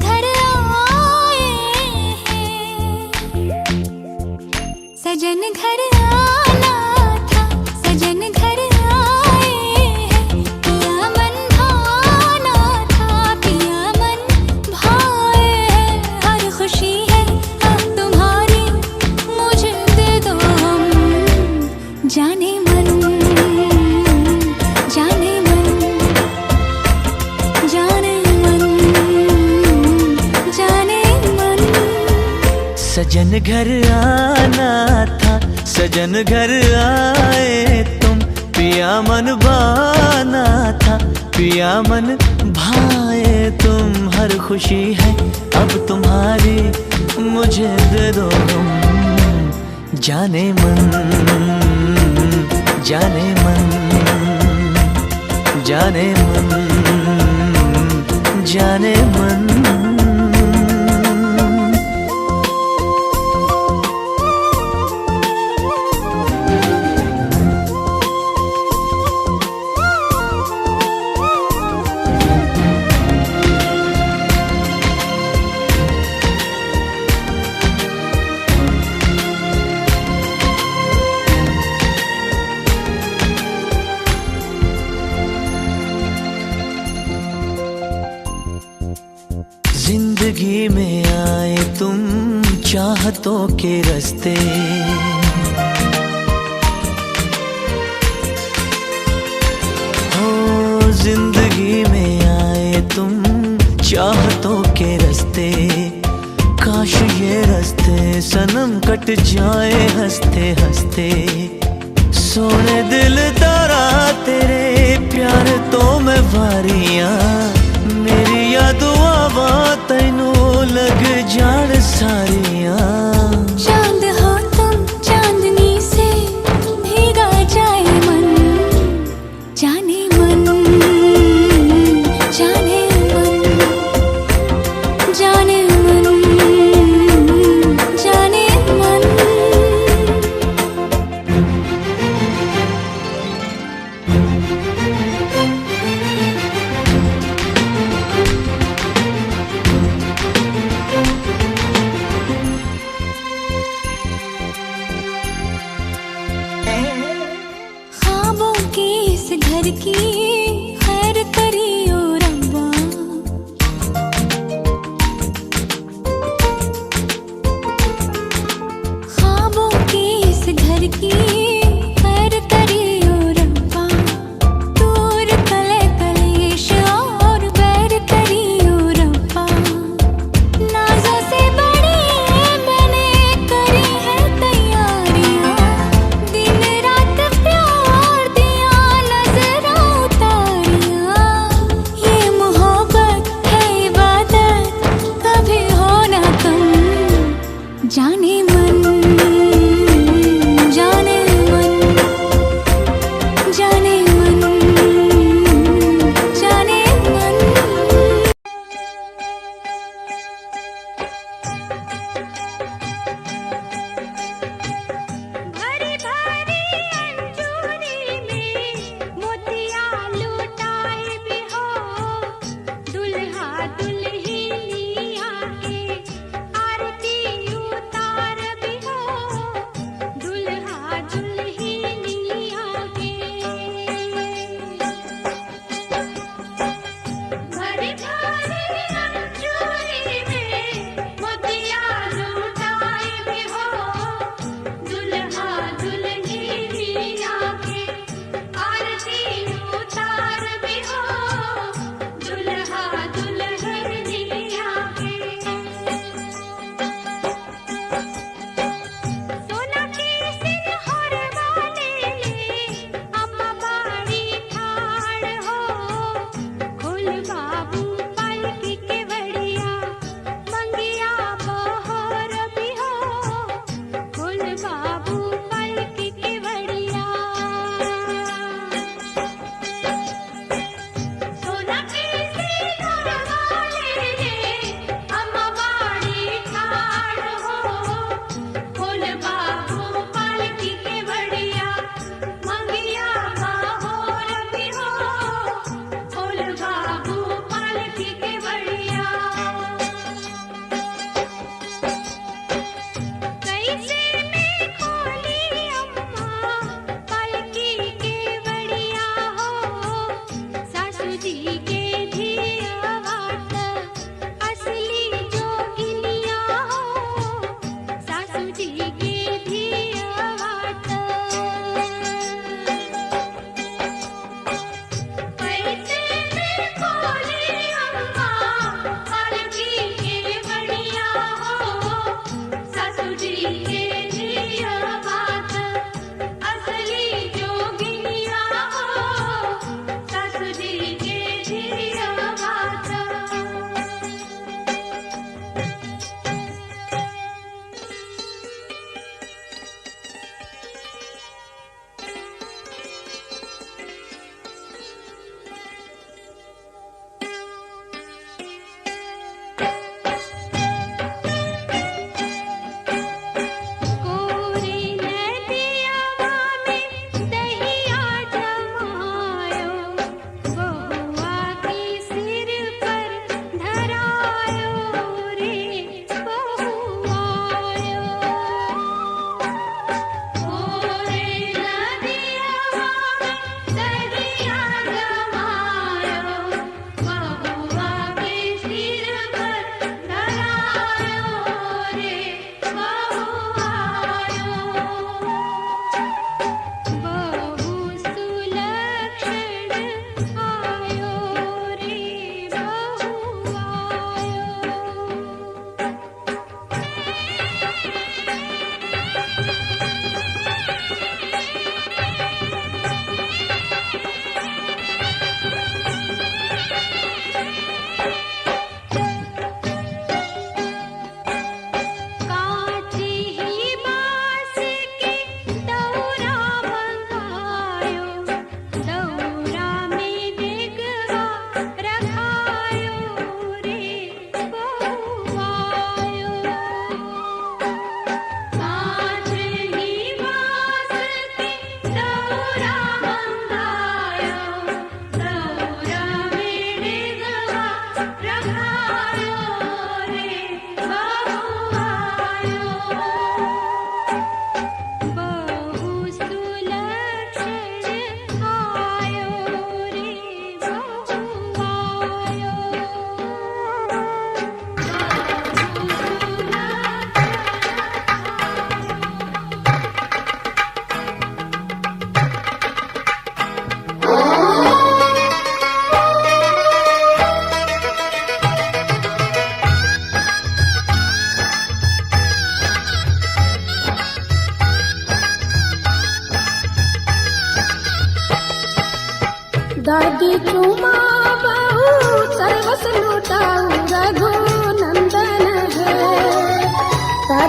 घर आए हैं, सजन घर आना था, सजन घर आए हैं, पिया मन भाना था, पिया मन भाए हैं। हर खुशी है अब तुम्हारी, मुझे दे दो हम, जाने मन, जाने मन, जाने मन, जाने मन। सजन घर आना था, सजन घर आए तुम, पिया मन भाना था, पिया मन भाए तुम। हर खुशी है अब तुम्हारी, मुझे दे दो तुम, जाने मन, जाने मन, जाने मन, जाने मन। जिंदगी में आए तुम चाहतों के रास्ते, हो जिंदगी में आए तुम चाहतों के रास्ते। काश ये रास्ते सनम कट जाए हंसते हंसते। सोने दिल तारा तेरे प्यार तो मैं वारियां, मेरी यादों तैनू लग जान सारियां। चांद हो तुम चांदनी से भीगा जाए मन, जाने मन, जाने मन, जाने मन, जाने मन।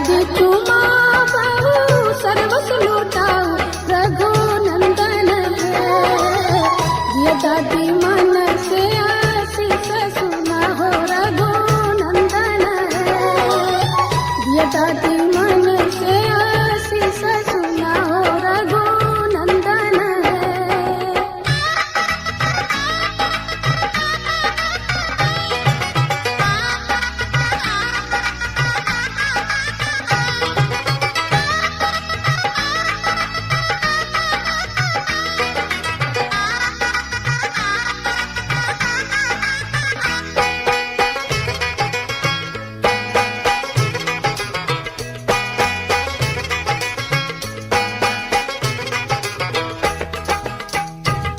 चाटी चूमा बहु सर्वस लूटाऊ रघुनंदन है। दिया दादी मन से आशीष सुना हो रघुनंदन है। दिया दादी मन से आशीष सुना हो रघुनंदन है।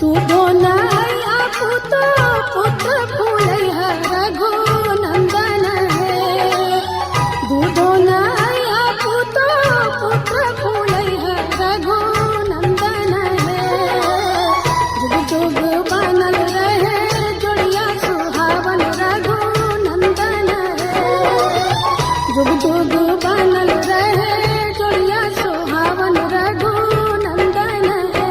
तू बोलाया पुत्र पुत्र फूलैया रघुनंदन है। तू बोलाया पुत्र पुत्र फूलैया रघुनंदन है। जुग जुग बनल रहे जोड़िया सुहावन रघुनंदन है। जुग जुग बनल रहे जोड़िया सुहावन रघुनंदन है।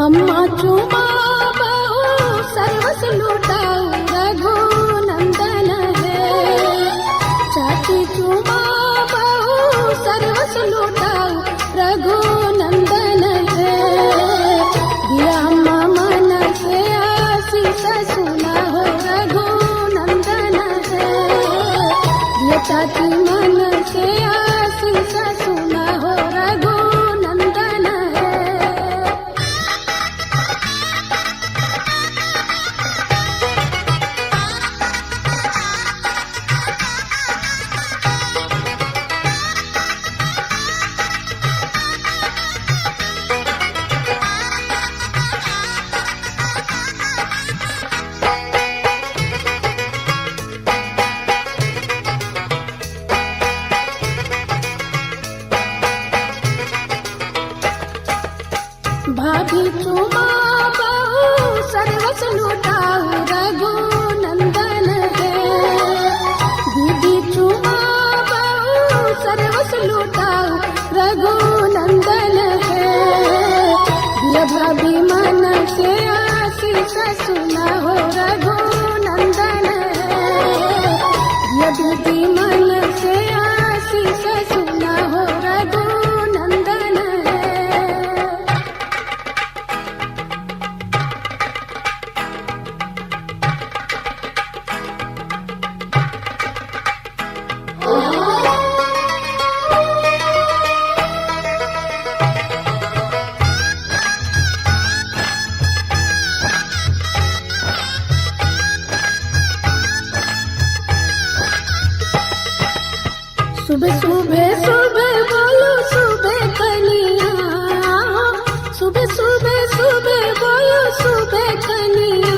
अम्मा चूमा बहु सर्वस लूटाऊ रघुनंदन है। चाची चूमा बहु सर्वस लूटाऊ रघुनंदन है। दिया अम्मा मन से आशीष सुना हो रघुनंदन है। दिया चाची मन से आशीष सुना हो रघुनंदन है। भाभी चूमा बहु सर्वस लूटाऊ रघुनंदन है। दीदी चूमा बहु सर्वस लूटाऊ रघुनंदन है। दिया भाभी मन से आशीष सुना हो रघुनंदन है। दिया दीदी मन से आशीष सुना हो रघुनंदन है। सुबह सुबह सुबह बोलो सुबह कनिया। सुबह सुबह सुबह बोलो सुबह कनिया।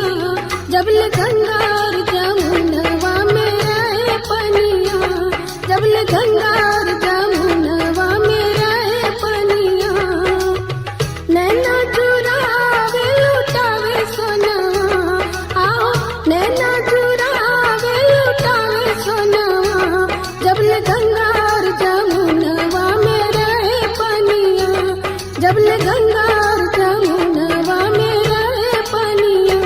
जबल गंगा और जमुनवा में रहे पनिया। जबल गंगा और जमुनवा में रहे पनिया। नैना चुरावे लुटावे सोनवा। आओ नैना चुरावे लुटावे सोनवा। जबल गंगा और जमुनवा में रहे पनिया। जबल गंगा और जमुनवा में रहे पनिया।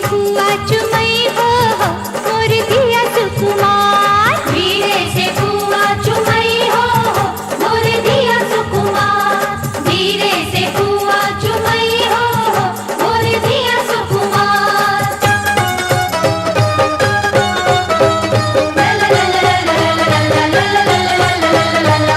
फुआ चुमई हो मोर दिया सुकुमार। धीरे से फुआ चुमई हो मोर दिया सुकुमार। धीरे से फुआ चुमई हो मोर दिया सुकुमार। ला ला ला ला ला ला ला ला ला ला ला।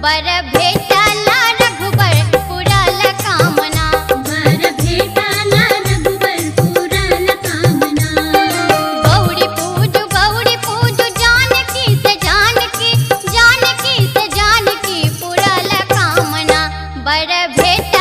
बर भेटला रघुबर पुरल कामना। बर भेटला रघुबर पुरल कामना। गौरी पूज जानकी से जानकी, जानकी से जानकी पुरल कामना। बर भेट